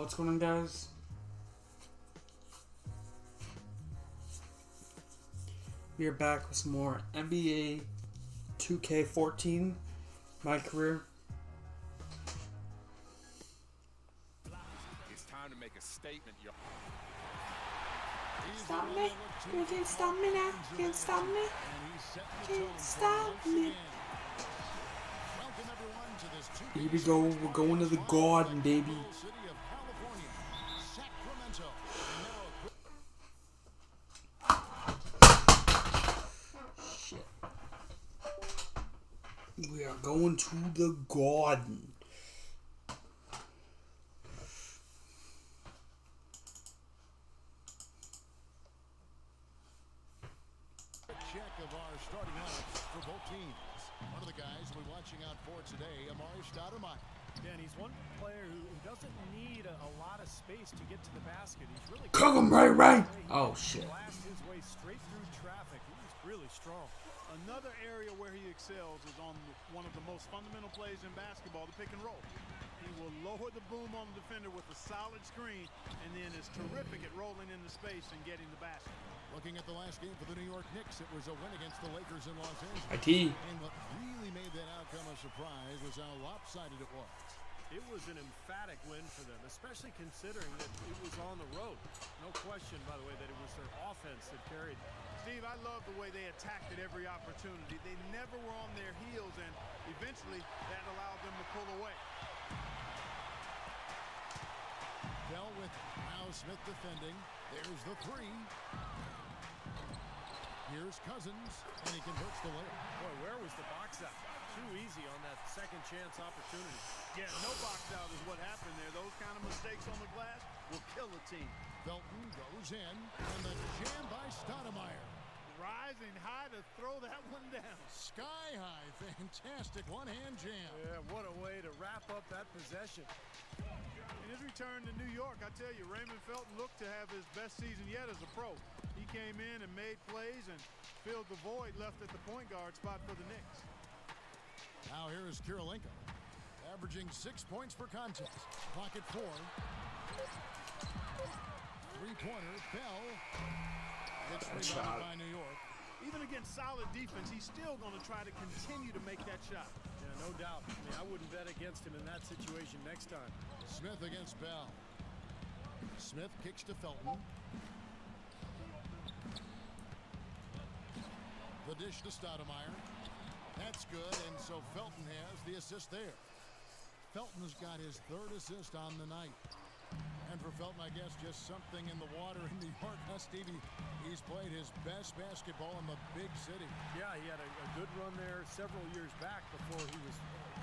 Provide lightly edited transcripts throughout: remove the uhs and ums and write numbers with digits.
What's going on, guys? We are back with some more NBA 2K14, my career. It's time to make a statement, yo. Stop me. You can't stop me now. Can't stop me. Can't stop me. Here we go. We're going to the garden, baby. Shit. We are going to the garden. Check of our starting lineups for both teams. One of the guys we're watching out for today, Amari Stoudemire. Yeah, and he's one player who doesn't need a lot of space to get to the basket. He's really Cook him right. Oh, shit. Blast his way straight through traffic. He's really strong. Another area where he excels is on one of the most fundamental plays in basketball, the pick and roll. He will lower the boom on the defender with a solid screen and then is terrific at rolling into space and getting the basket. Looking at the last game for the New York Knicks, it was a win against the Lakers in Los Angeles. IT. And what really made that outcome a surprise was how lopsided it was. It was an emphatic win for them, especially considering that it was on the road. No question, by the way, that it was their offense that carried. Steve, I love the way they attacked at every opportunity. They never were on their heels, and eventually that allowed them to pull away. Bell with now Smith defending. There's the three. Here's Cousins, and he converts the layup. Boy, where was the box out? Too easy on that second chance opportunity. Yeah, no box out is what happened there. Those kind of mistakes on the glass will kill a team. Felton goes in, and the jam by Stoudemire. Rising high to throw that one down. Sky high, fantastic one-hand jam. Yeah, what a way to wrap up that possession. In his return to New York, I tell you, Raymond Felton looked to have his best season yet as a pro. He came in and made plays and filled the void left at the point guard spot for the Knicks. Now here is Kirilenko, averaging 6 points per contest. Clock at 4. Three-pointer, Bell. Gets rebounded by New York. Even against solid defense, he's still going to try to continue to make that shot. Yeah, no doubt. I mean, I wouldn't bet against him in that situation next time. Smith against Bell. Smith kicks to Felton. The dish to Stoudemire. That's good, and so Felton has the assist there. Felton's got his third assist on the night. And for Felton, I guess just something in the water in New York. Huh, Stevie? He's played his best basketball in the big city. Yeah, he had a good run there several years back before he was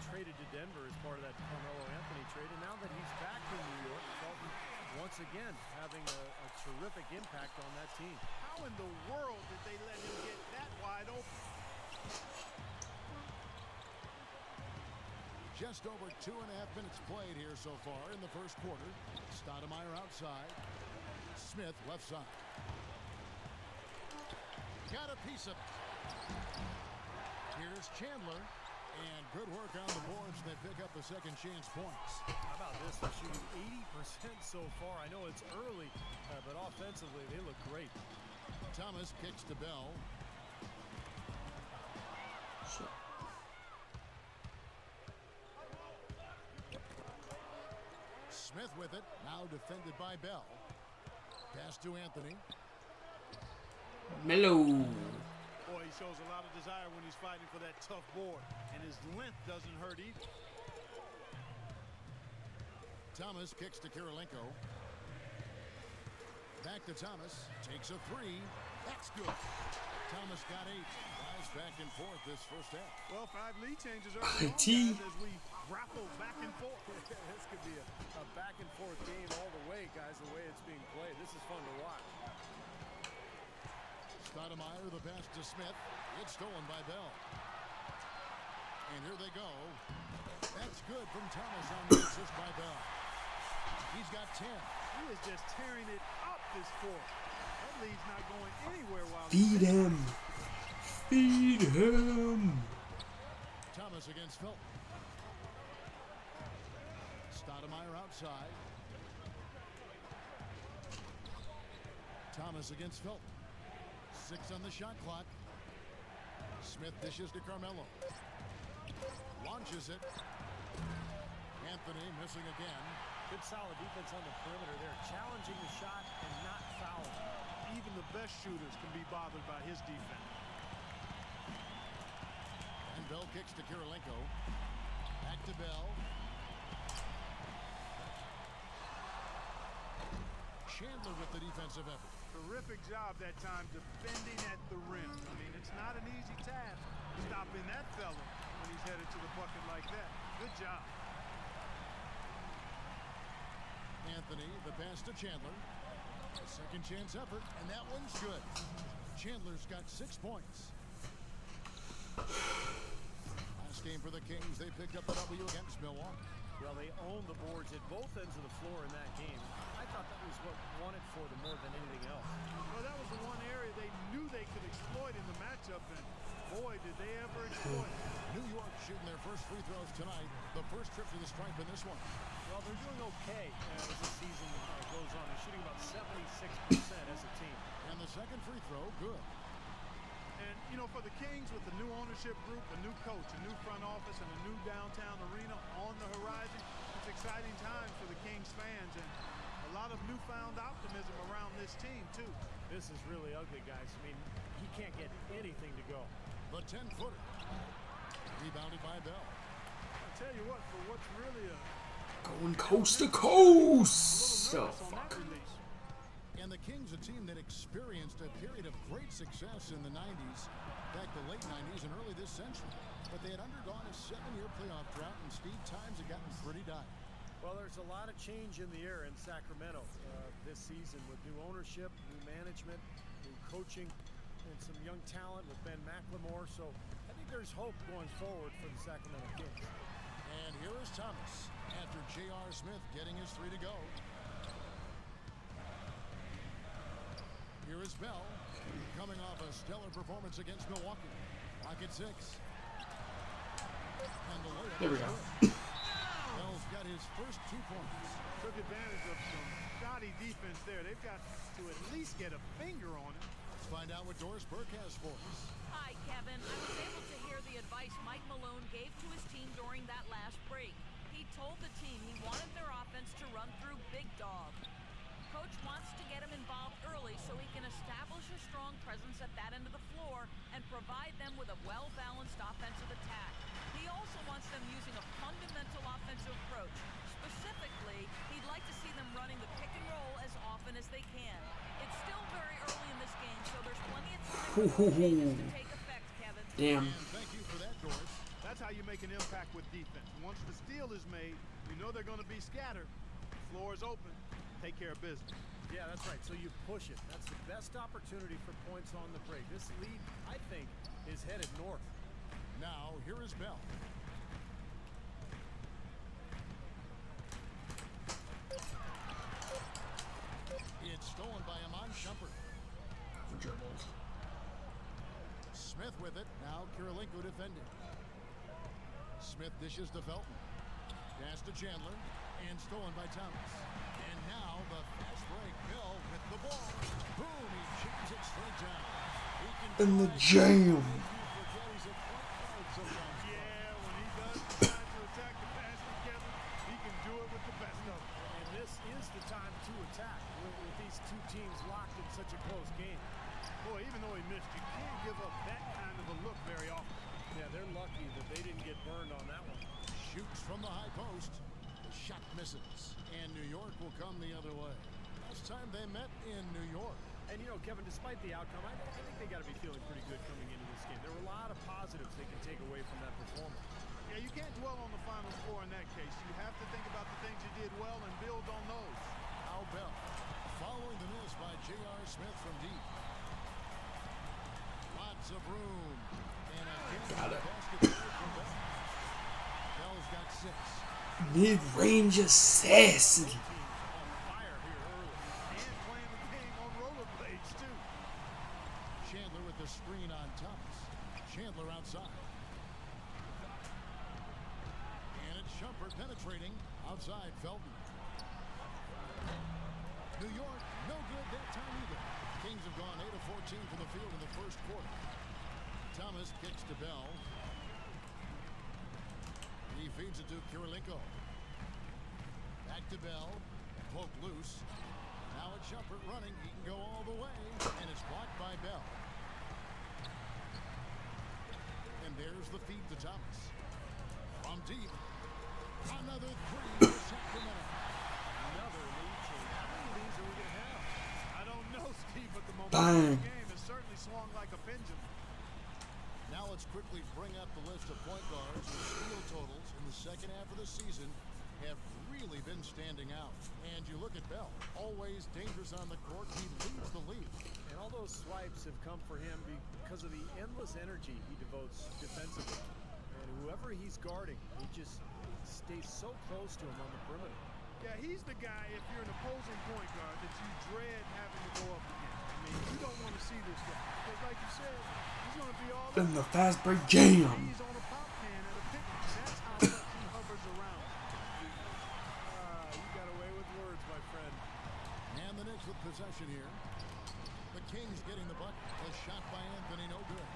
traded to Denver as part of that Carmelo Anthony trade. And now that he's back in New York, Felton once again having a terrific impact on that team. How in the world did they let him get that wide open? Just over 2.5 minutes played here so far in the first quarter. Stoudemire outside. Smith left side. Got a piece of it. Here's Chandler. And good work on the boards. They pick up the second chance points. How about this? They're shooting 80% so far. I know it's early, but offensively they look great. Thomas kicks to Bell. Shit. Smith with it, now defended by Bell. Pass to Anthony. Mellow. Boy, he shows a lot of desire when he's fighting for that tough board, and his length doesn't hurt either. Thomas kicks to Kirilenko. Back to Thomas, takes a three. That's good. Thomas got 8. Guys back and forth this first half. Well, 5 lead changes early on, guys, as we grapple back and forth. This could be a back and forth game all the way, guys, the way it's being played. This is fun to watch. Stoudemire, the pass to Smith. It's stolen by Bell. And here they go. That's good from Thomas on the assist by Bell. He's got 10. He is just tearing it up this court. That lead's not going anywhere while Feed him. Feed him. Thomas against Felton. Stoudemire outside. Thomas against Felton. 6 on the shot clock. Smith dishes to Carmelo. Launches it. Anthony missing again. Good solid defense on the perimeter there, challenging the shot and not fouling. Even the best shooters can be bothered by his defense. And Bell kicks to Kirilenko. Back to Bell. Chandler with the defensive effort. Terrific job that time defending at the rim. I mean, it's not an easy task stopping that fella when he's headed to the bucket like that. Good job. Anthony, the pass to Chandler. A second chance effort, and that one's good. Chandler's got 6 points. Last game for the Kings, they picked up a W against Milwaukee. Well, they owned the boards at both ends of the floor in that game. I thought that was what won it for them more than anything else. Well, that was the one area they knew they could exploit in the matchup, and boy, did they ever exploit it. New York shooting their first free throws tonight. The first trip to the stripe in this one. Well, they're doing okay as the season goes on. They're shooting about 76% as a team. And the second free throw, good. And, you know, for the Kings with the new ownership group, a new coach, a new front office, and a new downtown arena on the horizon, it's exciting times for the Kings fans and a lot of newfound optimism around this team, too. This is really ugly, guys. I mean, he can't get anything to go. The 10-footer. Rebounded by Bell. I tell you what, for what's really a Going coast to coast. little Oh, nervous on that fuck. release. And the Kings, a team that experienced a period of great success in the 90s, back the late 90s and early this century. But they had undergone a 7-year playoff drought, and Steve, times had gotten pretty dire. Well, there's a lot of change in the air in Sacramento this season with new ownership, new management, new coaching, and some young talent with Ben McLemore. So I think there's hope going forward for the Sacramento Kings. And here is Thomas after J.R. Smith getting his 3 to go. Here is Bell coming off a stellar performance against Milwaukee. Pocket 6. And the layup. There we go. Bell's got his first 2 points. Took advantage of some shoddy defense there. They've got to at least get a finger on it. Let's find out what Doris Burke has for us. Hi, Kevin. I was able to hear the advice Mike Malone gave to his team during that last break. He told the team he wanted their offense to run through big dog. Coach wants to get him involved early so he can establish a strong presence at that end of the floor and provide them with a well-balanced offensive attack. He also wants them using a fundamental offensive approach. Specifically, he'd like to see them running the pick and roll as often as they can. It's still very early in this game, so there's plenty of time for those changes to take effect, Kevin. Damn. And thank you for that, Doris. That's how you make an impact with defense. Once the steal is made, you know they're going to be scattered. The floor is open. Take care of business. Yeah, that's right. So you push it. That's the best opportunity for points on the break. This lead, I think, is headed north. Now, here is Bell. It's stolen by Iman Shumpert. For dribbles. Smith with it. Now Kirilenko defending. Smith dishes to Felton. Pass to Chandler. And stolen by Thomas. And now the fast break. Bill with the ball. Boom! He jams it straight down. He can In the jam. Yeah, when he does decide to attack the basket, Kevin, he can do it with the best of them. And this is the time to attack with these two teams locked in such a close game. Boy, even though he missed, you can't give up that kind of a look very often. Yeah, they're lucky that they didn't get burned on that one. Shoots from the high post. The shot misses. And New York will come the other way. Last time they met in New York. And, you know, Kevin, despite the outcome, I think they got to be feeling pretty good coming into this game. There were a lot of positives they can take away from that performance. Yeah, you can't dwell on the final score in that case. You have to think about the things you did well and build on those. Al Bell following the miss by J.R. Smith from deep. Lots of room. And again, Got the it. basket there from Bell. Bell's got 6. Mid-range assassin. On fire here early. And playing the game on rollerblades, too. Chandler with the screen on Thomas. Chandler outside. And it's Shumpert penetrating outside Felton. New York, no good that time either. Kings have gone 8 of 14 from the field in the first quarter. Thomas kicks to Bell. He feeds it to Kirilenko. Back to Bell. Poke loose. Now it's Shumpert running. He can go all the way. And it's blocked by Bell. And there's the feed to Thomas. From deep. Another three for Sacramento. Another lead. So how many leads are we going to have? I don't know, Steve, but the momentum Bang. of the game has certainly swung like a pendulum. Now let's quickly bring up the list of point guards whose steal totals in the second half of the season have really been standing out. And you look at Bell, always dangerous on the court. He leads the league. And all those swipes have come for him because of the endless energy he devotes defensively. And whoever he's guarding, he just stays so close to him on the perimeter. Yeah, he's the guy, if you're an opposing point guard, that you dread having to go up against. I mean, you don't want to see this guy. Because like you said, he's going to be all Then over. the fast break jam. He's on a pop can at a picnic. That's how much he hovers around. You got away with words, my friend. And the Knicks with possession here. The Kings getting the bucket. A shot by Anthony, no good.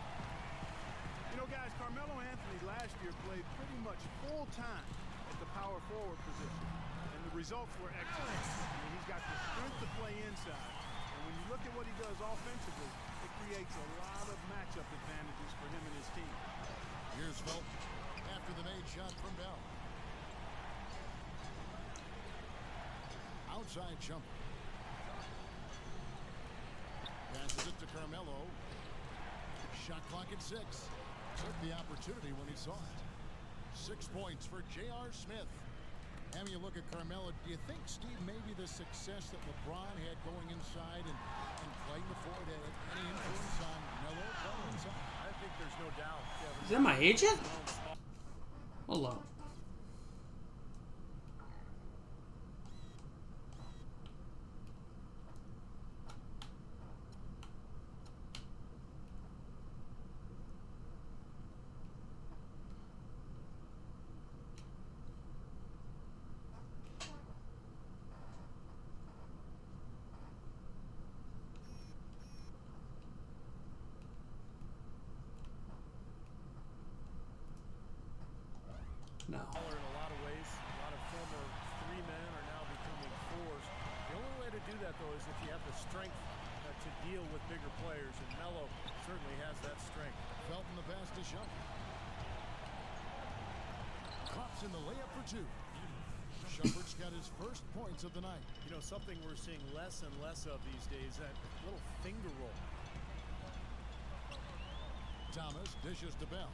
You know, guys, Carmelo Anthony last year played pretty much full time at the power forward position, and the results were excellent. I mean, he's got the strength to play inside, and when you look at what he does offensively, it creates a lot of matchup advantages for him and his team. Here's Felton after the made shot from Bell. Outside jumper. Passes it to Carmelo. Shot clock at 6. Took the opportunity when he saw it. 6 points for J.R. Smith. And you look at Carmelo, do you think, Steve, maybe the success that LeBron had going inside and playing the forward had any influence on Melo playing inside? I think there's no doubt, Kevin. Is that my agent? Hello. No. In a lot of ways, a lot of former 3 men are now becoming 4s. The only way to do that, though, is if you have the strength to deal with bigger players, and Melo certainly has that strength. Felton the pass to Shumpert. Cops in the layup for 2. Shumpert's got his first points of the night. You know, something we're seeing less and less of these days, that little finger roll. Thomas dishes to Bell.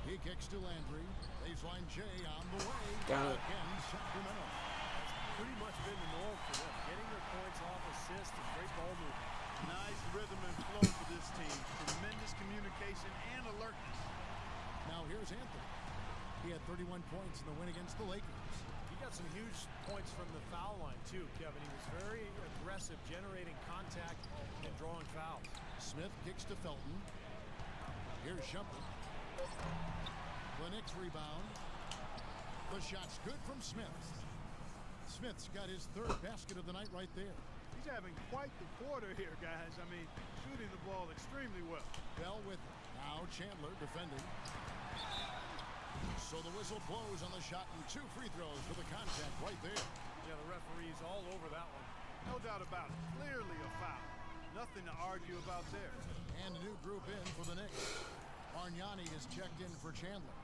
He kicks to Landry. Baseline J on the way. Got it. Again, Sacramento. That's pretty much been the norm for them. Getting their points off assists and great ball movement. Nice rhythm and flow for this team. Tremendous communication and alertness. Now here's Anthony. He had 31 points in the win against the Lakers. He got some huge points from the foul line, too, Kevin. He was very aggressive, generating contact and drawing fouls. Smith kicks to Felton. Here's Shumpert. The Knicks rebound. The shot's good from Smith. Smith's got his 3rd basket of the night right there. He's having quite the quarter here, guys. I mean, shooting the ball extremely well. Bell with it. Now Chandler defending. So the whistle blows on the shot and 2 free throws for the contact right there. Yeah, the referee's all over that one. No doubt about it. Clearly a foul. Nothing to argue about there. And a new group in for the Knicks. Bargnani is checked in for Chandler.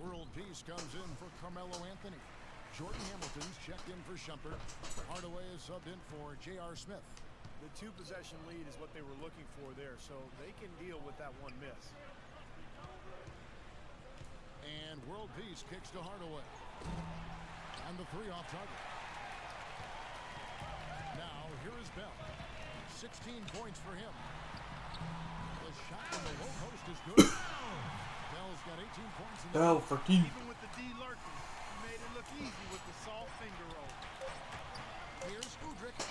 World Peace comes in for Carmelo Anthony. Jordan Hamilton's checked in for Shumpert. Hardaway is subbed in for J.R. Smith. The 2-possession lead is what they were looking for there, so they can deal with that one miss. And World Peace kicks to Hardaway. And the 3 off target. Now here is Bell. 16 points for him. The shot from the low post is good. Bell's got 18 points in the Bell for key. Even with the D lurking, he made it look easy with the soft finger roll. Here's Udrich.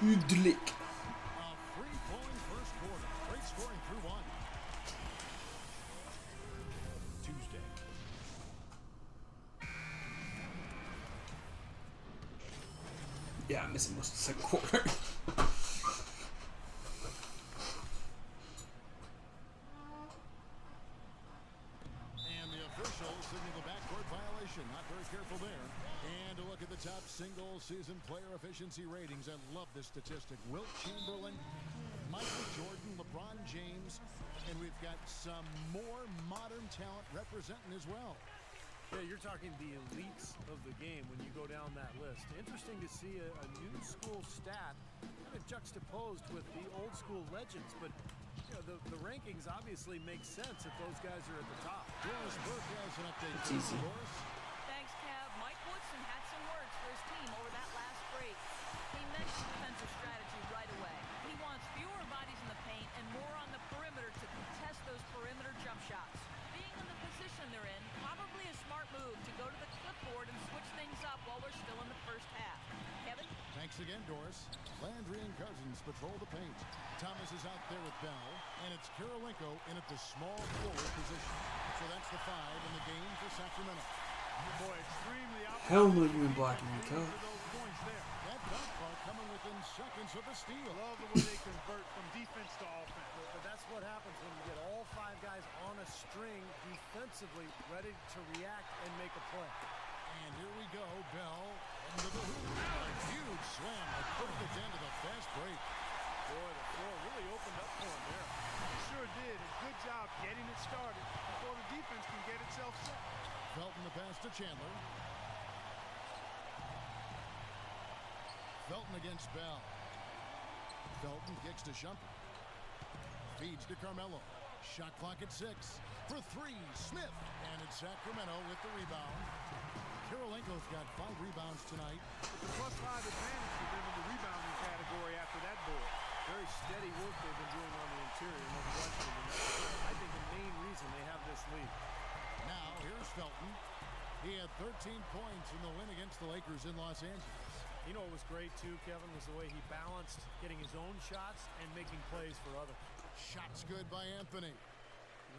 Udlik. A free-flowing first quarter. Great scoring through 1. Tuesday. Yeah, I'm missing most of the second quarter. And the official signaled the backcourt violation. Not very careful there. And a look at the top single season player efficiency ratings. I love this statistic. Wilt Chamberlain, Michael Jordan, LeBron James, and we've got some more modern talent representing as well. Yeah, you're talking the elites of the game when you go down that list. Interesting to see a new school stat kind of juxtaposed with the old school legends, but you know, the rankings obviously make sense if those guys are at the top. Doris Burke has an update. It's easy. Doris. Thanks, Kev. Mike Woodson had some words for his team over that last break. He mentioned defensive strategy right away. He wants fewer bodies in the paint and more on the perimeter to contest those perimeter jump shots. Being in the position they're in, probably a smart move to go to the clipboard and switch things up while we're still in the first half. Kevin? Thanks again, Doris. Landry and Cousins patrol the paint. Thomas is out there with Bell, and it's Kirilenko in at the small forward position. So that's the 5 in the game for Sacramento. Boy, extremely Hell no, you ain't blocking me, for coach. those points there. That dunk ball coming within seconds of the steal. Love the way they convert from defense to offense. But that's what happens when you get all 5 guys on a string defensively, ready to react and make a play. And here we go, Bell into the hoop. A huge slam that put it into the fast break. Boy, the floor really opened up for him there. He sure did. A good job getting it started before the defense can get itself set. Felton the pass to Chandler. Felton against Bell. Felton kicks to Shumpert. Feeds to Carmelo. Shot clock at 6. For 3, Smith. And it's Sacramento with the rebound. Kirilenko's got 5 rebounds tonight. It's a +5 advantage for them in the rebounding category after that board. Very steady work they've been doing on the interior, no question. And that's, I think, the main reason they have this lead. Now, here's Felton. He had 13 points in the win against the Lakers in Los Angeles. You know what was great, too, Kevin, was the way he balanced getting his own shots and making plays for others. Shots good by Anthony.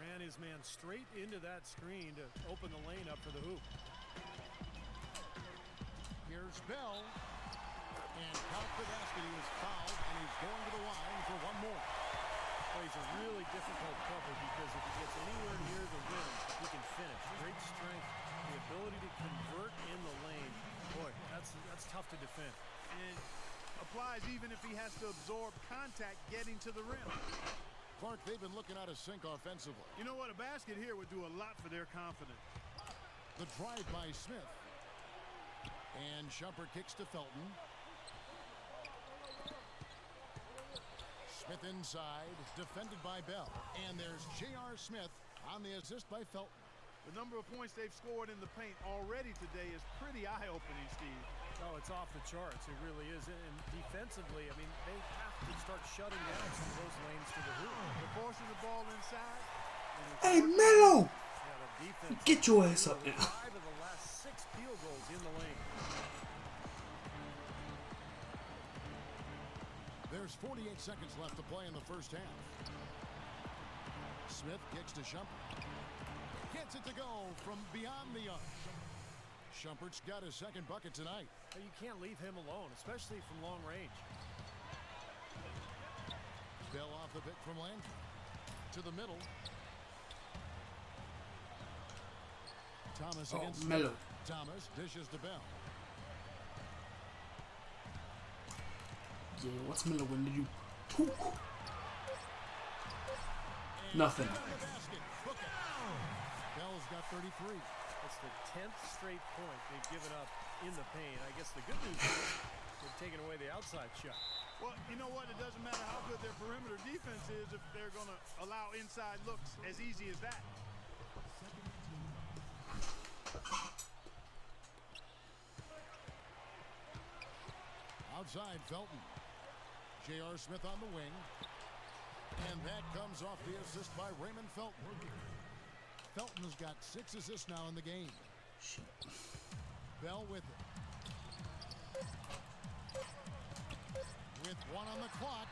Ran his man straight into that screen to open the lane up for the hoop. Here's Bell. And count the basket. He was fouled, and he's going to the line for one more. Well, he's a really difficult cover because if he gets anywhere near the rim, he can finish. Great strength, the ability to convert in the lane. Boy, that's tough to defend. And applies even if he has to absorb contact getting to the rim. Clark, they've been looking out of sync offensively. You know what? A basket here would do a lot for their confidence. The drive by Smith. And Shumpert kicks to Felton. Smith inside, defended by Bell. And there's J.R. Smith on the assist by Felton. The number of points they've scored in the paint already today is pretty eye-opening, Steve. Oh, it's off the charts. It really is. And defensively, I mean, they have to start shutting down some of those lanes to the hoop. They're forcing the ball inside. Hey, Melo! Yeah, the defense. Get your ass up now. 5 of the last 6 field goals in the lane. There's 48 seconds left to play in the first half. Smith kicks to Shumpert. Gets it to go from beyond the arc. Shumpert's got his second bucket tonight. You can't leave him alone, especially from long range. Bell off the pick from Landry. To the middle. Thomas against Melo. Thomas dishes to Bell. Yeah, what's Melo going to do? Whew. The Nothing. basket. Book it. Bell's got 33. It's the 10th straight point they've given up in the paint. I guess the good news is they've taken away the outside shot. Well, you know what? It doesn't matter how good their perimeter defense is if they're going to allow inside looks as easy as that. Outside, Felton. J.R. Smith on the wing. And that comes off the assist by Raymond Felton. Felton has got 6 assists now in the game. Bell with it. With 1 on the clock.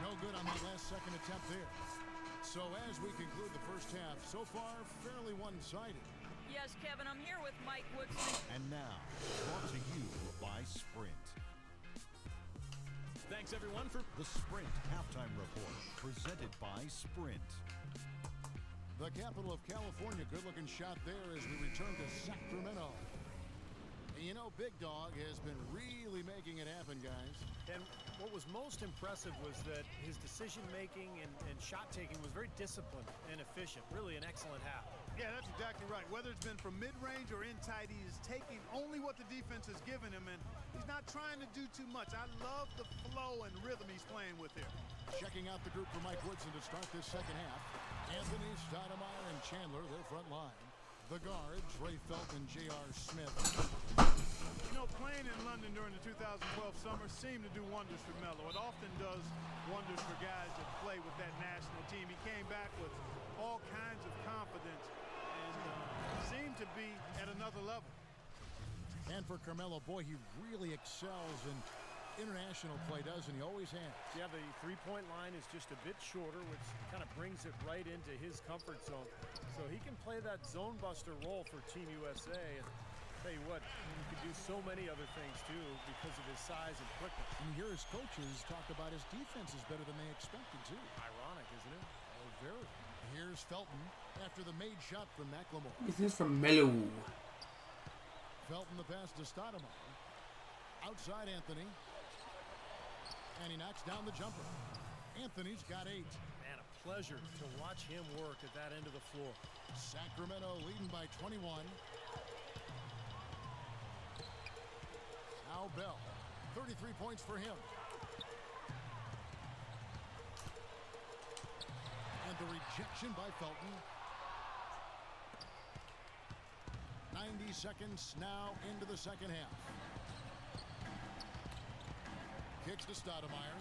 No good on that last second attempt there. So as we conclude the first half, so far fairly one-sided. Yes, Kevin, I'm here with Mike Woodson. And now, brought to you by Sprint. Thanks, everyone, for The Sprint Halftime Report, presented by Sprint. The capital of California, good-looking shot there as we return to Sacramento. You know, Big Dog has been really making it happen, guys. And what was most impressive was that his decision-making and shot-taking was very disciplined and efficient. Really an excellent half. Yeah, that's exactly right. Whether it's been from mid-range or in tight, he is taking only what the defense has given him, and he's not trying to do too much. I love the flow and rhythm he's playing with here. Checking out the group for Mike Woodson to start this second half. Anthony, Stoudemire, and Chandler, their front line. The guards, Ray Felton and J.R. Smith. You know, playing in London during the 2012 summer seemed to do wonders for Melo. It often does wonders for guys that play with that national team. He came back with all kinds of confidence and seemed to be at another level. And for Carmelo, boy, he really excels in international play, doesn't he? Always has. Yeah, the three-point line is just a bit shorter, which kind of brings it right into his comfort zone. So he can play that zone buster role for Team USA. And tell you what, he can do so many other things too because of his size and quickness. And you hear his coaches talk about his defense is better than they expected too. Ironic, isn't it? Oh, very. Here's Felton after the made shot from McLemore. This is from Melo. Felton the pass to Stoudemire. Outside Anthony. And he knocks down the jumper. Anthony's got 8. Man, a pleasure to watch him work at that end of the floor. Sacramento leading by 21. Now Bell. 33 points for him. And the rejection by Felton. 90 seconds now into the second half. Kicks to Stoudemire.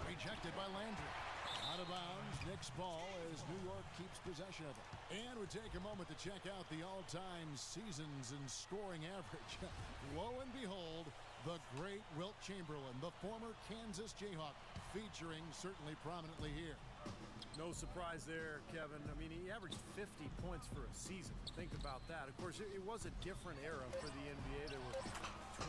Rejected by Landry. Out of bounds. Knicks ball as New York keeps possession of it. And we take a moment to check out the all-time seasons and scoring average. Lo and behold, the great Wilt Chamberlain, the former Kansas Jayhawk, featuring certainly prominently here. No surprise there, Kevin. I mean, he averaged 50 points for a season. Think about that. Of course, it was a different era for the NBA. There were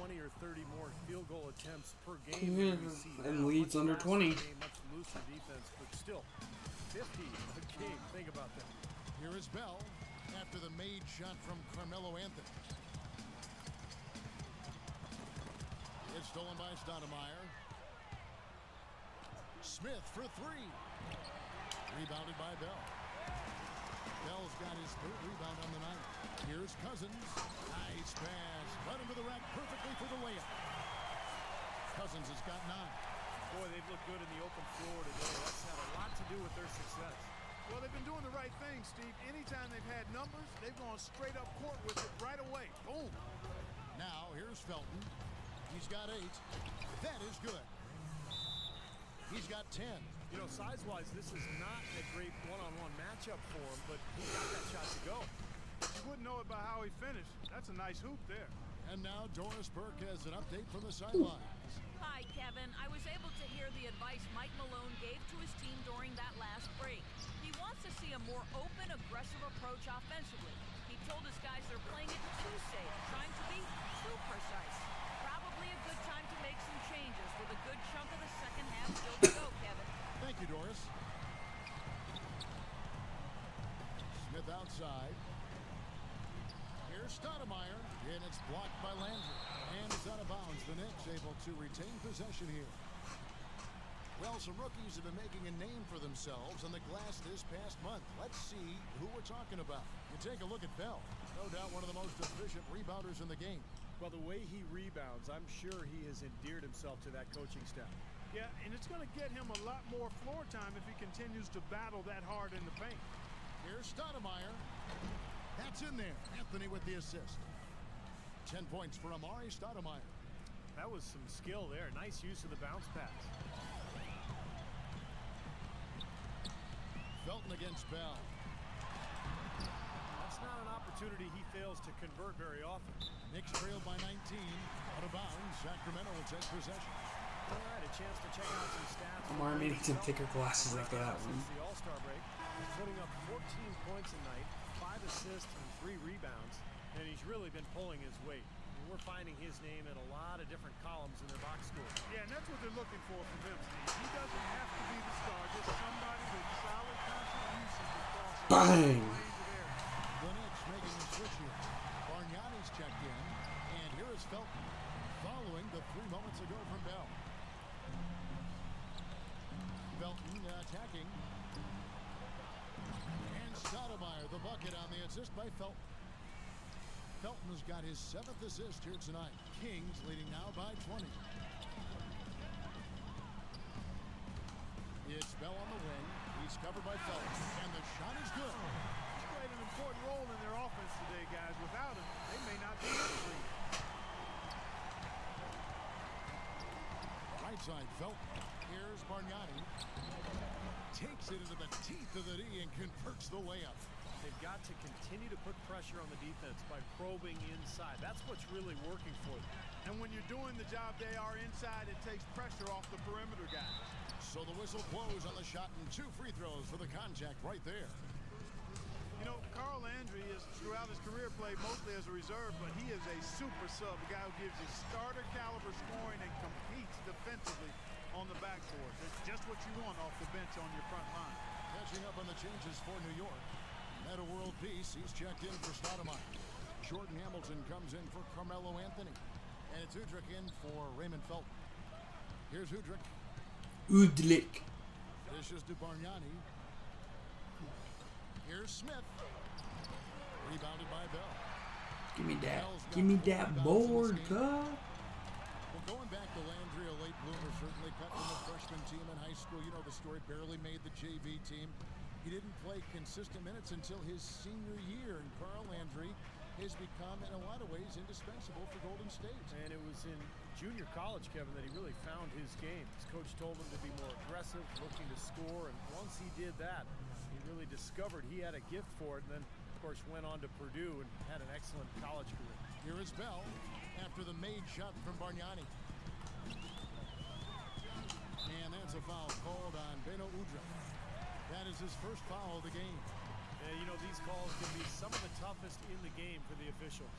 20 or 30 more field goal attempts per game than we see And now. leads Much under faster 20. game, much looser defense, but still, 50 a game. Think about that. Here is Bell after the made shot from Carmelo Anthony. It's stolen by Stoudemire. Smith for 3. Rebounded by Bell. Bell's got his 3rd rebound on the night. Here's Cousins. Nice pass. Right into the rack perfectly for the layup. Cousins has got 9. Boy, they've looked good in the open floor today. That's had a lot to do with their success. Well, they've been doing the right thing, Steve. Anytime they've had numbers, they've gone straight up court with it right away. Boom. Now, here's Felton. He's got 8. That is good. He's got 10. You know, size-wise, this is not a great one-on-one matchup for him, but he got that shot to go. You wouldn't know it by how he finished. That's a nice hoop there. And now Doris Burke has an update from the sidelines. Hi, Kevin. I was able to hear the advice Mike Malone gave to his team during that last break. He wants to see a more open, aggressive approach offensively. He told his guys they're playing it too safe, trying to be too precise. Probably a good time to make some changes with a good chunk of the second half still to go, Kevin. Thank you, Doris. Smith outside. Here's Stoudemire, and it's blocked by Landry. And it's out of bounds. The Knicks able to retain possession here. Well, some rookies have been making a name for themselves on the glass this past month. Let's see who we're talking about. You take a look at Bell. No doubt one of the most efficient rebounders in the game. Well, the way he rebounds, I'm sure he has endeared himself to that coaching staff. Yeah, and it's going to get him a lot more floor time if he continues to battle that hard in the paint. Here's Stoudemire. That's in there. Anthony with the assist. 10 points for Amari Stoudemire. That was some skill there. Nice use of the bounce pass. Felton against Bell. That's not an opportunity he fails to convert very often. Knicks trailed by 19. Out of bounds. Sacramento will take possession. All right, a chance to check out some stats. Amari needed some thicker glasses after that one. Since the All-Star break, he's putting up 14 points a night, 5 assists and 3 rebounds, and he's really been pulling his weight. we're finding his name in a lot of different columns in their box score. Yeah, and that's what they're looking for from him, Steve. He doesn't have to be the star, just somebody with solid contributions across the Bang! range of areas. The Knicks making a switch here. Bargnani's checked in, and here is Felton following the 3 moments ago from Bell. Felton attacking. And Stoudemire, the bucket on the assist by Felton. Felton has got his 7th assist here tonight. Kings leading now by 20. It's Bell on the wing. He's covered by Felton, and the shot is good. He's played an important role in their offense today, guys. Without him, they may not be in the league. Right side, Felton. Here's Bargnani. Takes it into the teeth of the D and converts the layup. They've got to continue to put pressure on the defense by probing inside. That's what's really working for them. And when you're doing the job they are inside, it takes pressure off the perimeter guys. So the whistle blows on the shot and 2 free throws for the contact right there. You know, Carl Landry is throughout his career played mostly as a reserve, but he is a super sub, a guy who gives you starter caliber scoring and competes defensively on the backboard. That's just what you want off the bench on your front line. Catching up on the changes for New York. Meta World Peace, he's checked in for Stoudemire. Jordan Hamilton comes in for Carmelo Anthony. And it's Udrich in for Raymond Felton. Here's Udrich. Udlik. This is to Bargnani. Here's Smith. Rebounded by Bell. Give me that. Give me that board, cuz. Well, going back to Landry, a late bloomer, certainly cut from the freshman team in high school. You know the story, barely made the JV team. He didn't play consistent minutes until his senior year, and Carl Landry has become, in a lot of ways, indispensable for Golden State. And it was in junior college, Kevin, that he really found his game. His coach told him to be more aggressive, looking to score, and once he did that, he really discovered he had a gift for it, and then, of course, went on to Purdue and had an excellent college career. Here is Bell after the made shot from Bargnani. And that's a foul called on Beno Udrich. That is his first foul of the game. Yeah, you know, these calls can be some of the toughest in the game for the officials.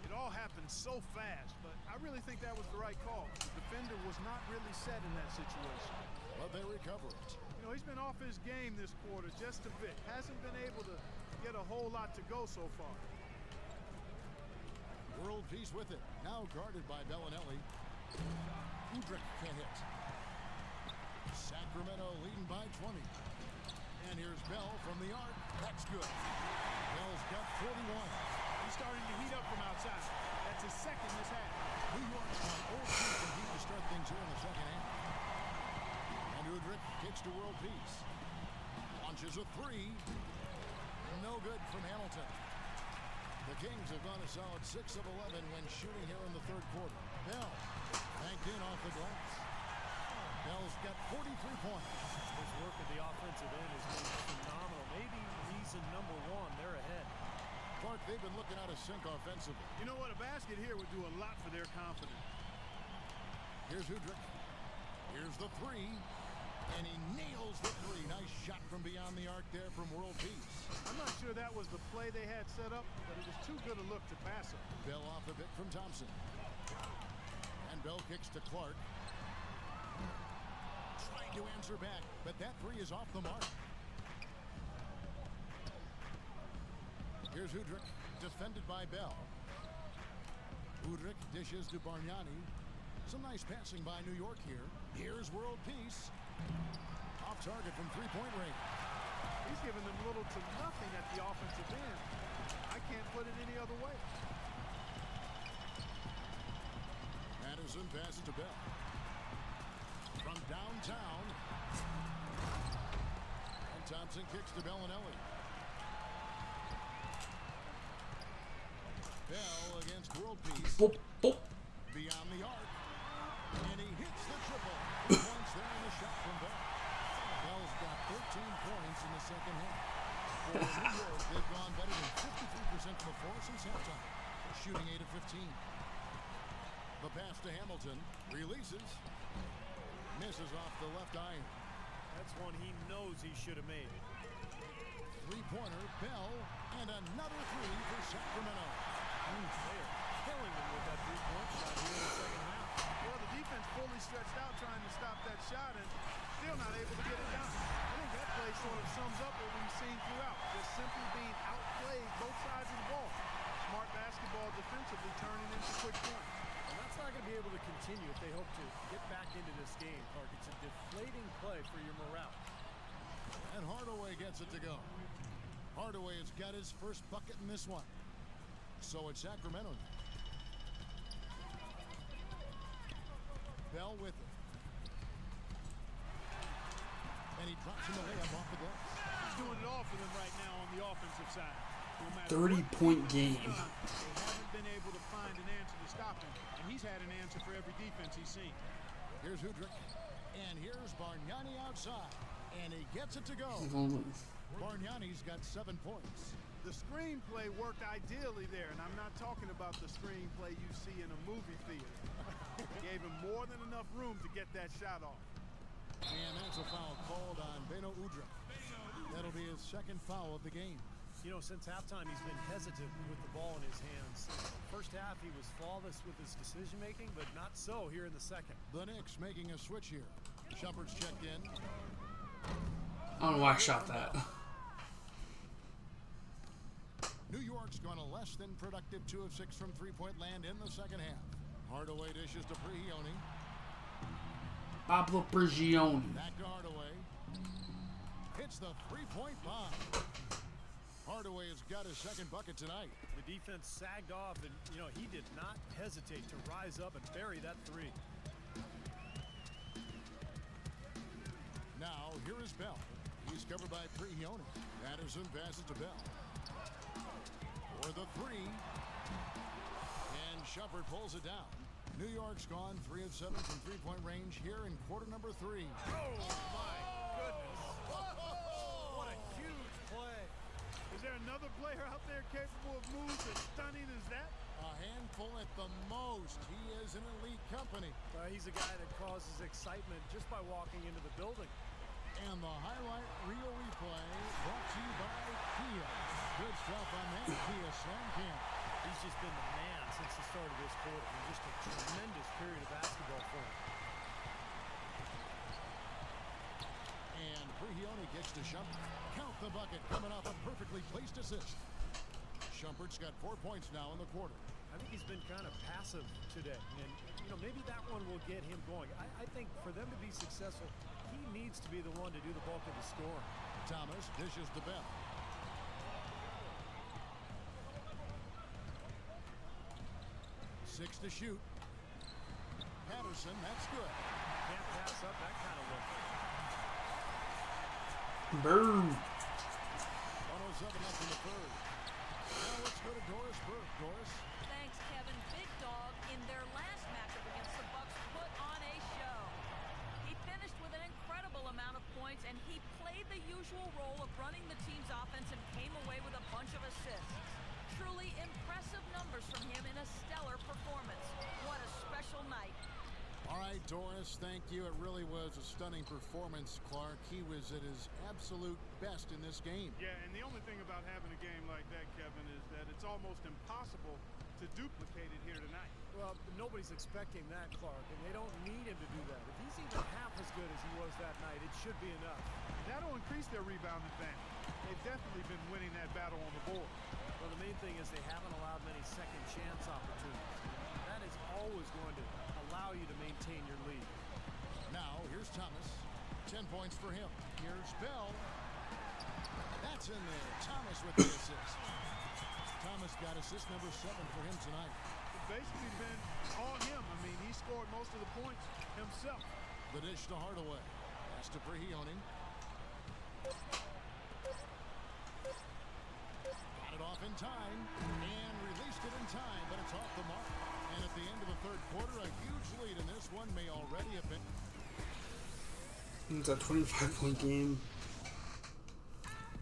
It all happened so fast, but I really think that was the right call. The defender was not really set in that situation. But they recover it. You know, he's been off his game this quarter just a bit. Hasn't been able to get a whole lot to go so far. World Peace with it. Now guarded by Bellinelli. Udrich can't hit. Sacramento leading by 20. And here's Bell from the arc. That's good. Bell's got 41. He's starting to heat up from outside. That's his second this half. New York's on Old Peace and he to start things here in the second half. And Udrich kicks to World Peace. Launches a 3. No good from Hamilton. The Kings have gone a solid 6 of 11 when shooting here in the third quarter. Bell banked in off the glass. Bell's got 43 points. His work at the offensive end has been phenomenal. Maybe reason number 1, they're ahead. Clark, they've been looking out of sync offensively. You know what? A basket here would do a lot for their confidence. Here's Udrich. Here's the 3. And he nails the 3. Nice shot from beyond the arc there from World Peace. I'm not sure that was the play they had set up, but it was too good a look to pass up. Bell off a bit from Thompson. And Bell kicks to Clark. Trying to answer back, but that 3 is off the mark. Here's Udrich, defended by Bell. Udrich dishes to Bargnani. Some nice passing by New York here. Here's World Peace. Off target from three-point range. He's giving them little to nothing at the offensive end. I can't put it any other way. Madison passes to Bell. From downtown. And Thompson kicks to Bellinelli. Bell against World Peace. Boop, boop. Beyond the arc. And he hits the triple. 2 points there in the shot from Bell. Bell's got 13 points in the second half. For New York, they've gone better than 53% from the floor since halftime. Shooting 8 of 15. The pass to Hamilton. Releases. Misses off the left iron. That's one he knows he should have made. Three-pointer, Bell, and another 3 for Sacramento. They are killing them with that three-point shot here in the second half. Well, the defense fully stretched out trying to stop that shot and still not able to get it done. I think that play sort of sums up what we've seen throughout. Just simply being outplayed both sides of the ball. Smart basketball defensively turning into quick points. And that's not going to be able to continue if they hope to get back into this game, Clark. It's a deflating play for your morale. And Hardaway gets it to go. Hardaway has got his first bucket in this one. So it's Sacramento. Bell with it. And he drops in the layup off the glass. He's doing it all for them right now on the offensive side. No matter 30-point game. they haven't been able to find an answer to stop him, and he's had an answer for every defense he's seen. Here's Hudrick. And here's Bargnani outside. And he gets it to go. Bargnani's got 7 points. The screenplay worked ideally there, and I'm not talking about the screenplay you see in a movie theater. Gave him more than enough room to get that shot off. And that's a foul called on Beno Udrih. That'll be his second foul of the game. You know, since halftime, he's been hesitant with the ball in his hands. First half, he was flawless with his decision-making, but not so here in the second. The Knicks making a switch here. Shumpert's checked in. I don't know why I shot that. New York's gone a less than productive 2 of 6 from three-point land in the second half. Hardaway dishes to Prigioni. Pablo Prigioni. Back to Hardaway. Hits the three-point bomb. Hardaway has got his second bucket tonight. The defense sagged off, and, you know, he did not hesitate to rise up and bury that three. Now, here is Bell. He's covered by Prigioni. Patterson passes to Bell. For the three. And Shumpert pulls it down. New York's gone 3 of 7 from three-point range here in quarter number 3. Oh, my goodness. What a huge play. Is there another player out there capable of moves as stunning as that? A handful at the most. He is an elite company. He's a guy that causes excitement just by walking into the building. And the highlight reel replay brought to you by Kia. Good stuff on that Kia Slam Cam. He's just been the man since the start of this quarter. And just a tremendous period of basketball for him. And Prigioni gets to Shumpert. Count the bucket coming off a perfectly placed assist. Shumpert's got 4 points now in the quarter. I think he's been kind of passive today. And, you know, maybe that one will get him going. I think for them to be successful, he needs to be the one to do the bulk of the scoring. Thomas dishes to Bell. Six to shoot. Patterson, that's good. Can't pass up that kind of look. Boom. 107 left in the third. Now let's go to Doris Burke. Doris. Thanks, Kevin. Big Dog, in their last matchup against the Bucks, put on a show. He finished with an incredible amount of points, and he played the usual role of running the team's offense and came away with a bunch of assists. Truly impressive numbers from him in a stellar performance. What a special night. All right, Doris, thank you. It really was a stunning performance, Clark. He was at his absolute best in this game. Yeah, and the only thing about having a game like that, Kevin, is that it's almost impossible to duplicate it here tonight. Well, nobody's expecting that, Clark, and they don't need him to do that. If he's even half as good as he was that night, it should be enough. That'll increase their rebound advantage. They've definitely been winning that battle on the board. Well, the main thing is they haven't allowed many second chance opportunities. That is always going to allow you to maintain your lead. Now, here's Thomas. 10 points for him. Here's Bell. That's in there. Thomas with the assist. Thomas got assist number 7 for him tonight. It's basically been all him. I mean, he scored most of the points himself. The dish to Hardaway. Pass to Prigioni. Got it off in time and released it in time, but it's off the mark. And at the end of the third quarter, a huge lead in this one may already have been. It's a 25-point game.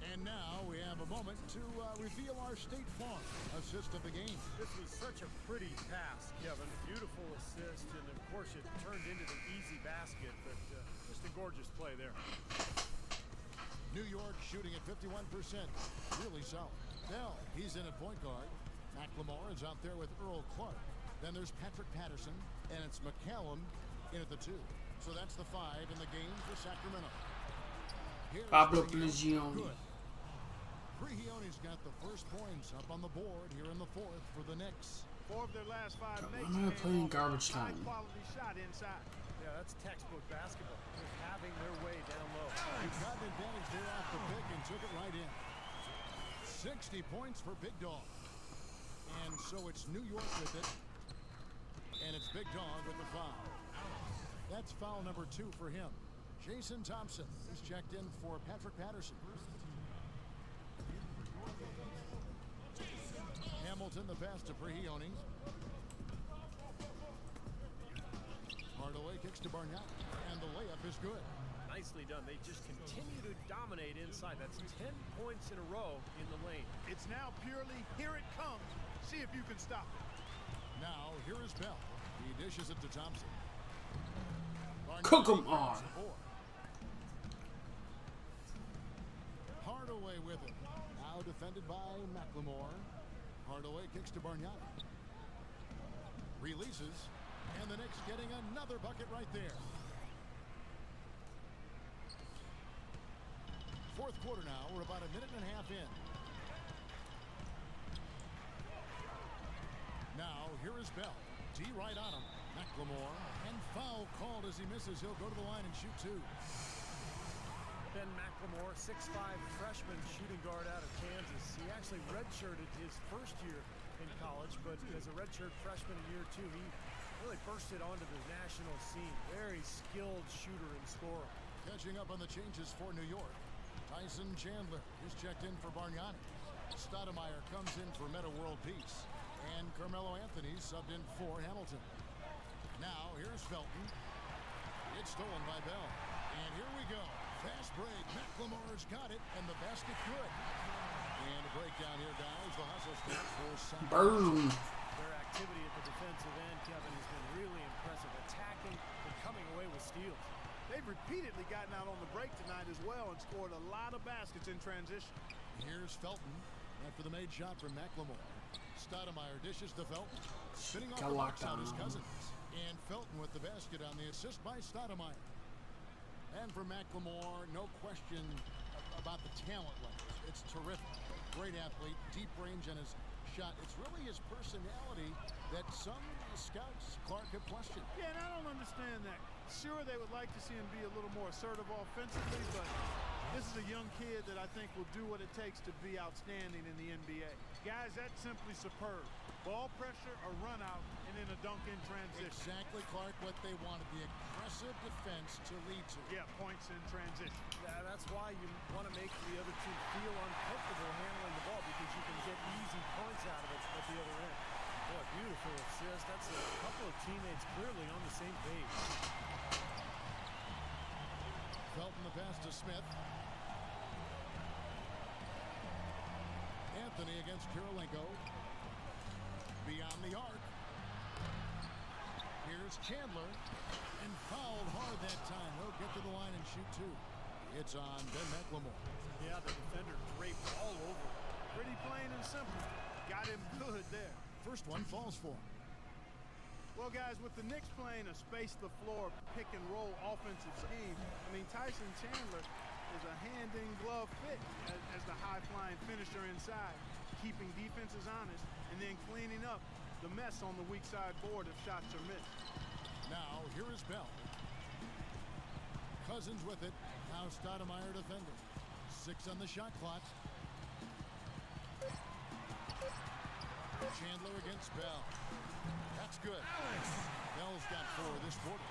And now we have a moment to reveal our State Farm assist of the game. This was such a pretty pass, Kevin. Beautiful assist, and of course it turned into the easy basket, but just a gorgeous play there. New York shooting at 51%. Really solid. Bell, he's in at point guard. McLemore is out there with Earl Clark. Then there's Patrick Patterson, and it's McCallum in at the 2. So that's the 5 in the game for Sacramento. Here's Pablo Prigioni. Prigioni. Good. Prigioni's got the first points up on the board here in the 4th for the Knicks. 4 of their last 5 I'm makes gonna play in came off garbage a time. high-quality shot inside. Yeah, that's textbook basketball. Just having their way down low. He got an advantage there off the pick and took it right in. 60 points for Big Dog. And so it's New York with it. And it's Big Dog with the foul. That's foul number 2 for him. Jason Thompson is checked in for Patrick Patterson. Hamilton the pass to Prigioni. Hardaway kicks to Barnett. And the layup is good. Nicely done. They just continue to dominate inside. That's 10 points in a row in the lane. It's now purely here it comes. See if you can stop it. Now, here is Bell. He dishes it to Thompson. Cook 'em on. Hardaway with it. Now defended by McLemore. Hardaway kicks to Bargnani. Releases. And the Knicks getting another bucket right there. 4th quarter now. We're about a minute and a half in. Now, here is Bell. D right on him. McLemore. And foul called as he misses. He'll go to the line and shoot 2. Ben McLemore, 6'5" freshman shooting guard out of Kansas. He actually redshirted his first year in college, but as a redshirt freshman in year 2, he really bursted onto the national scene. Very skilled shooter and scorer. Catching up on the changes for New York. Tyson Chandler is checked in for Bargnani. Stoudemire comes in for Meta World Peace. And Carmelo Anthony subbed in for Hamilton. Now, here's Felton. It's stolen by Bell. And here we go. Fast break. McLemore's got it, and the basket good. And a breakdown here, guys. The hustle starts for Sacramento. Boom. Their activity at the defensive end, Kevin, has been really impressive. Attacking and coming away with steals. They've repeatedly gotten out on the break tonight as well and scored a lot of baskets in transition. Here's Felton after the made shot from McLemore. Stoudemire dishes to Felton. Spinning off the box out his Cousins. And Felton with the basket on the assist by Stoudemire. And for McLemore, no question about the talent level. It's terrific. Great athlete, deep range on his shot. It's really his personality that some scouts, Clark, have questioned. Yeah, and I don't understand that. Sure, they would like to see him be a little more assertive offensively, but this is a young kid that I think will do what it takes to be outstanding in the NBA. Guys, that's simply superb. Ball pressure, a run out, and then a dunk in transition. Exactly, Clark, what they wanted. The aggressive defense to lead to. Yeah, points in transition. Yeah, that's why you want to make the other team feel uncomfortable handling the ball, because you can get easy points out of it at the other end. Boy, beautiful assist. That's a couple of teammates clearly on the same page. Felton the pass to Smith. Anthony against Kirilenko. Beyond the arc. Here's Chandler. And fouled hard that time. He'll get to the line and shoot 2. It's on Ben McLemore. Yeah, the defender draped all over. Pretty plain and simple. Got him good there. First one falls for him. Well, guys, with the Knicks playing a space-the-floor pick-and-roll offensive scheme, I mean, Tyson Chandler is a hand-in-glove fit as the high-flying finisher inside, keeping defenses honest, and then cleaning up the mess on the weak side board if shots are missed. Now, here is Bell. Cousins with it. Now Stoudemire defending. 6 on the shot clock. Chandler against Bell. That's good. Bell's got 4 this quarter.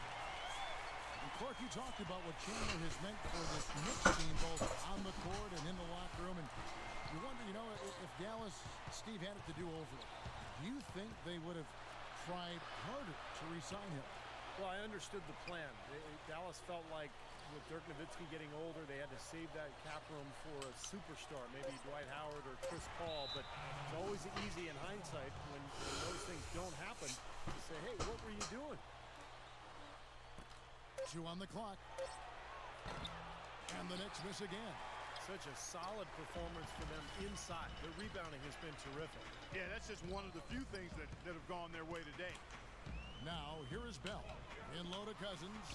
And Clark, you talked about what Chandler has meant for this Knicks team, both on the court and in the locker room. And you wonder, you know, if Dallas, Steve had it to do over it, do you think they would have tried harder to re-sign him? Well, I understood the plan. Dallas felt like with Dirk Nowitzki getting older, they had to save that cap room for a superstar, maybe Dwight Howard or Chris Paul. But it's always easy in hindsight when those things don't happen to say, hey, what were you doing? 2 on the clock. And the Knicks miss again. such a solid performance for them inside. The rebounding has been terrific. Yeah, that's just one of the few things that have gone their way today. Now, here is Bell. In low to Cousins.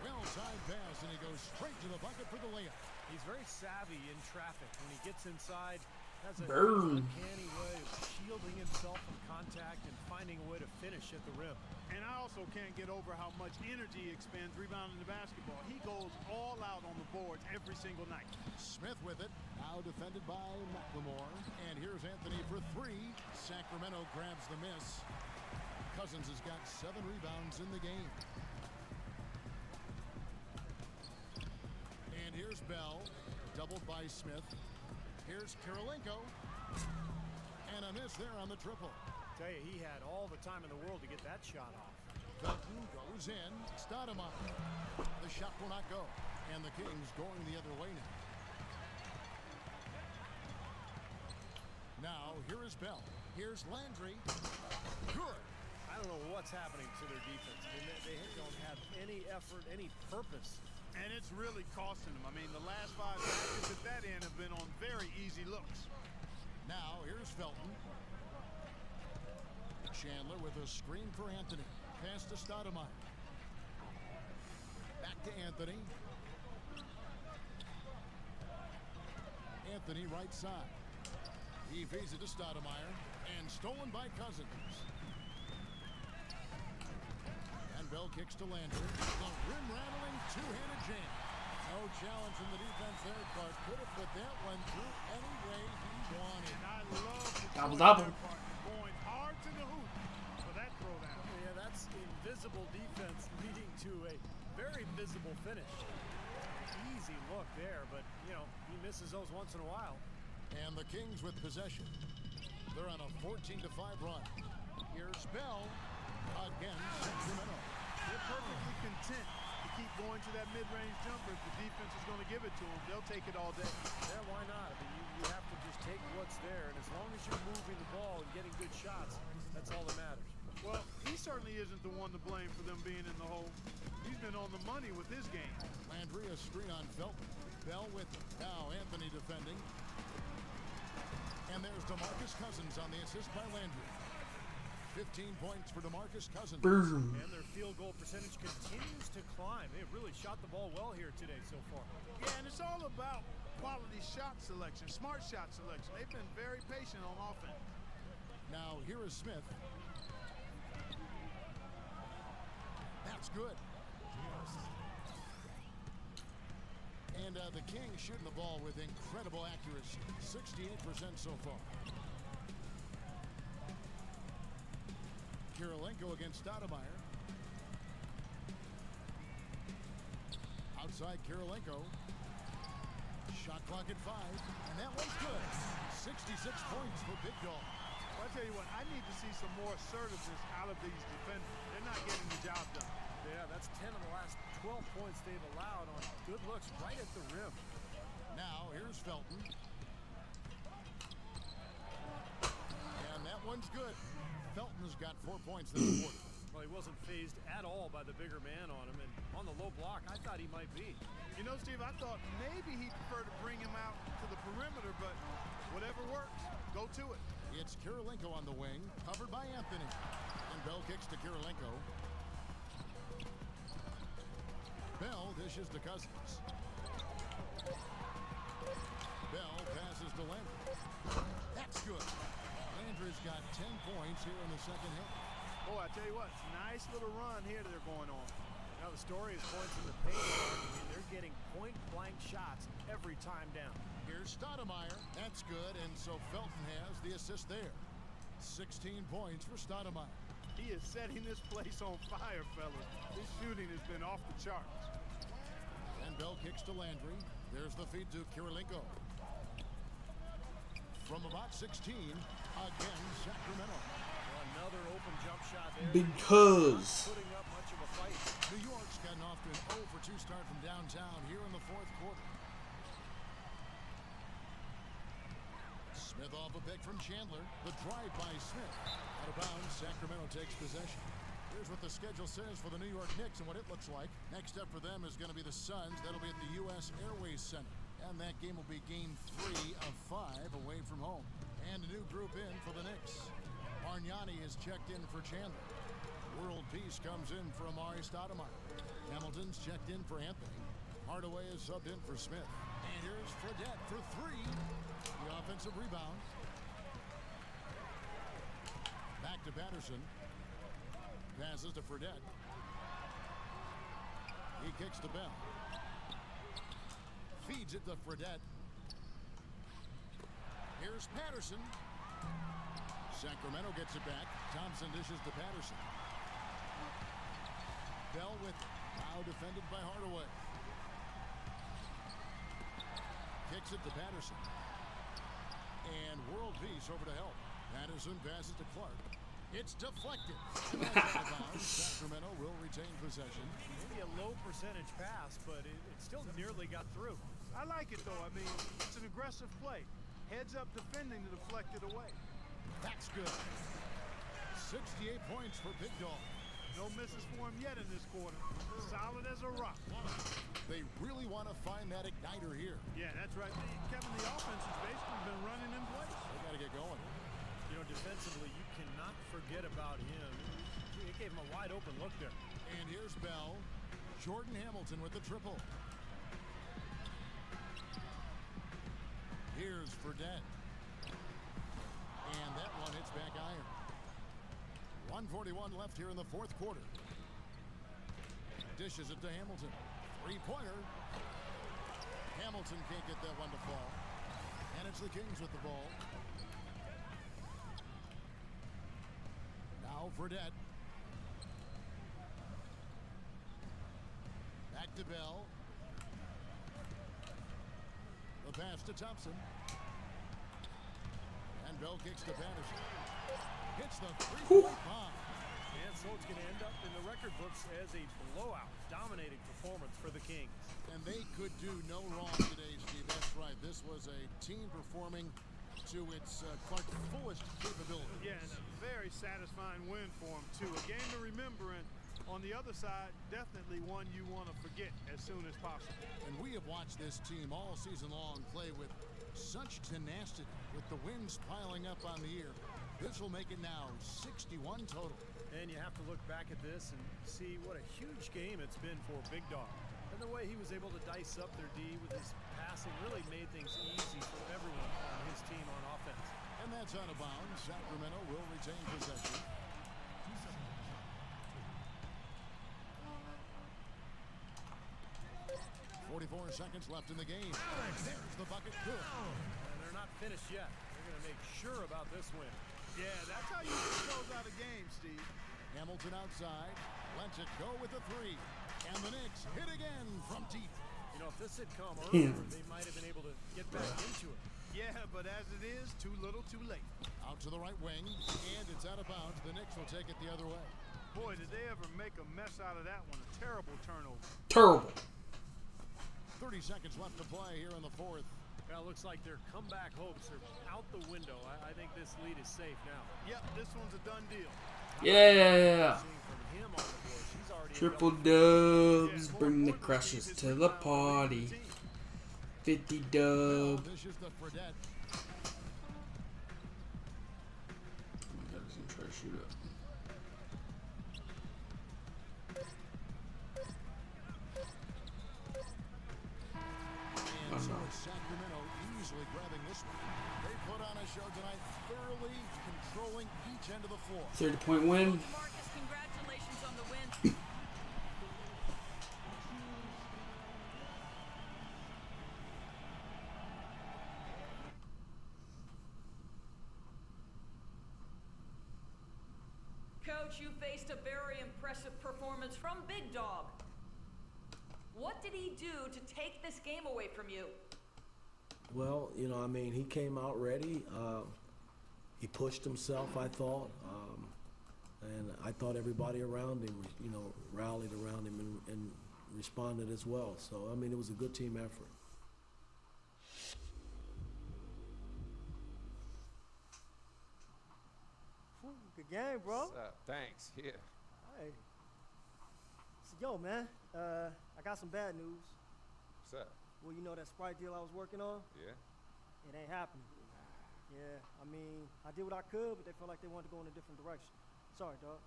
Well-timed pass, and he goes straight to the bucket for the layup. He's very savvy in traffic. When he gets inside, has a uncanny way of shielding himself from contact and finding a way to finish at the rim. And I also can't get over how much energy he expends rebounding the basketball. He goes all out on the boards every single night. Smith with it. Now defended by McLemore. And here's Anthony for three. Sacramento grabs the miss. Cousins has got 7 rebounds in the game. And here's Bell. Doubled by Smith. Here's Kirilenko. And a miss there on the triple. Tell you, he had all the time in the world to get that shot off. Felton goes in. Stoudemire. The shot will not go. And the Kings going the other way now. Now, here is Bell. Here's Landry. Good. I don't know what's happening to their defense. I mean, they don't have any effort, any purpose. And it's really costing them. I mean, the last 5 matches at that end have been on very easy looks. Now, here's Felton. Chandler with a screen for Anthony. Pass to Stoudemire. Back to Anthony. Anthony right side. He feeds it to Stoudemire. And stolen by Cousins. And Bell kicks to Landry. The rim-rattling two-handed jam. No challenge from the defense there. Clark could have put that one through any way he wanted. And I love the Double. going hard to the hoop for that throwdown. Yeah, that's invisible defense leading to a very visible finish. Easy look there, but, you know, he misses those once in a while. And the Kings with possession. They're on a 14-5 run. Here's Bell against Sacramento. They're perfectly content to keep going to that mid-range jumper. If the defense is going to give it to them, they'll take it all day. Yeah, why not? I mean, you have to just take what's there, and as long as you're moving the ball and getting good shots, that's all that matters. Well, he certainly isn't the one to blame for them being in the hole. He's been on the money with his game. Landry, a screen on Felton. Bell with it. Now Anthony defending. And there's DeMarcus Cousins on the assist by Landry. 15 points for DeMarcus Cousins. Boom. And their field goal percentage continues to climb. They've really shot the ball well here today so far. Yeah, and it's all about quality shot selection, smart shot selection. They've been very patient on offense. Now here is Smith. That's good. And the Kings shooting the ball with incredible accuracy. 68% so far. Kirilenko against Stoudemire. Outside Kirilenko. Shot clock at 5. And that one's good. 66 points for Big Dog. Well, I tell you what, I need to see some more assertiveness out of these defenders. They're not getting the job done. Yeah, that's 10 of the last 12 points they've allowed on good looks right at the rim. Now, here's Felton. And that one's good. Felton has got 4 points this quarter. Well, he wasn't phased at all by the bigger man on him, and on the low block, I thought he might be. You know, Steve, I thought maybe he'd prefer to bring him out to the perimeter, but whatever works, go to it. It's Kirilenko on the wing, covered by Anthony. And Bell kicks to Kirilenko. Bell dishes to Cousins. Bell passes to Landry. That's good. Landry's got 10 points here in the second half. Boy, I tell you what, nice little run here that they're going on. Now, the story is points in the paint. I mean, they're getting point-blank shots every time down. Here's Stoudemire. That's good, and so Felton has the assist there. 16 points for Stoudemire. He is setting this place on fire, fellas. His shooting has been off the charts. And Bell kicks to Landry. There's the feed to Kirilenko. From about 16, again, Sacramento. Well, another open jump shot there. Because Putting up much of a fight. New York's gotten off to an 0-for-2 start from downtown here in the fourth quarter. Smith off a pick from Chandler. The drive by Smith. Out of bounds, Sacramento takes possession. Here's what the schedule says for the New York Knicks and what it looks like. Next up for them is going to be the Suns. That'll be at the U.S. Airways Center. And that game will be game 3 of 5 away from home. And a new group in for the Knicks. Bargnani is checked in for Chandler. World Peace comes in for Amari Stoudemire. Hamilton's checked in for Anthony. Hardaway is subbed in for Smith. And here's Fredette for 3. The offensive rebound. Back to Patterson. Passes to Fredette. He kicks to Bell. Feeds it to Fredette. Here's Patterson. Sacramento gets it back. Thompson dishes to Patterson. Bell with it. Now defended by Hardaway. Kicks it to Patterson. And World Peace over to help. Patterson passes to Clark. It's deflected. Sacramento will retain possession. Maybe a low percentage pass, but it still nearly got through. I like it, though. I mean, it's an aggressive play. Heads up defending to deflect it away. That's good. 68 points for Big Dog. No misses for him yet in this quarter. Solid as a rock. They really want to find that igniter here. Yeah, that's right. Kevin, the offense has basically been running in place. They got to get going. You know, defensively, you cannot forget about him. It gave him a wide open look there. And here's Bell. Jordan Hamilton with the triple. Here's Fredette. And that one hits back iron. 1:41 left here in the fourth quarter. Dishes it to Hamilton. Three-pointer. Hamilton can't get that one to fall. And it's the Kings with the ball. Now Fredette. Back to Bell. The pass to Thompson. And Bell kicks to Patterson. Hits the three-point bomb. And so it's going to end up in the record books as a blowout, dominating performance for the Kings. And they could do no wrong today, Steve. That's right. This was a team performing to its fullest capability. Yeah, and a very satisfying win for them, too. A game to remember, and on the other side, definitely one you want to forget as soon as possible. And we have watched this team all season long play with such tenacity, with the wins piling up on the year. This will make it now 61 total. And you have to look back at this and see what a huge game it's been for Big Dog. And the way he was able to dice up their D with his passing really made things easy for everyone on his team on offense. And that's out of bounds. Sacramento will retain possession. 44 seconds left in the game. There's the bucket. Good. And they're not finished yet. They're going to make sure about this win. Yeah, that's how you close out a game, Steve. Hamilton outside. Lets it go with the three. And the Knicks hit again from deep. You know, if this had come earlier, they might have been able to get back into it. Yeah, but as it is, too little, too late. Out to the right wing, and it's out of bounds. The Knicks will take it the other way. Boy, did they ever make a mess out of that one. A terrible turnover. Terrible. 30 seconds left to play here in the fourth. Well, it looks like their comeback hopes are out the window. I think this lead is safe now. Yep, this one's a done deal. Yeah. Seeing from him on the board, she's already Triple double. dubs. Bring the crushes to the party. 50 dub. This is the Fredette. Oh my god, he's gonna try to shoot it. And so Sacramento easily grabbing this one. They put on a show tonight, thoroughly controlling each end of the floor. 30-point win. Marcus, congratulations on the win. Coach, you faced a very impressive performance from Big Dog. What did he do to take this game away from you? Well, you know, I mean, he came out ready. He pushed himself, I thought. And I thought everybody around him, you know, rallied around him and responded as well. So, I mean, it was a good team effort. Good game, bro. Thanks. Here. Hey. So, yo, man, I got some bad news. What's up? Well, you know that Sprite deal I was working on? Yeah? It ain't happening. Yeah, I mean, I did what I could, but they felt like they wanted to go in a different direction. Sorry, dog.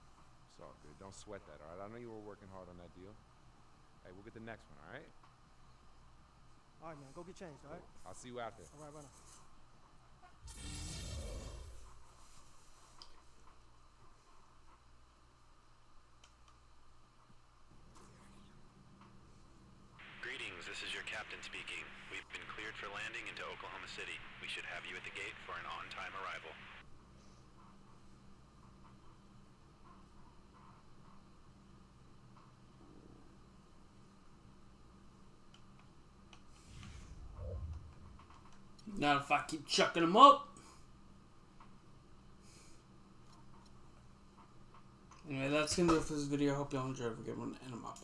It's all good. Don't sweat that, all right? I know you were working hard on that deal. Hey, we'll get the next one, all right? All right, man. Go get changed, all right? I'll see you out there. All right, right now. Greetings, this is your captain speaking. We've been cleared for landing into Oklahoma City. We should have you at the gate for an on-time arrival. Not if I keep chucking them up. Anyway, that's going to do it for this video. Hope y'all enjoyed. Have a good one, and I'm out.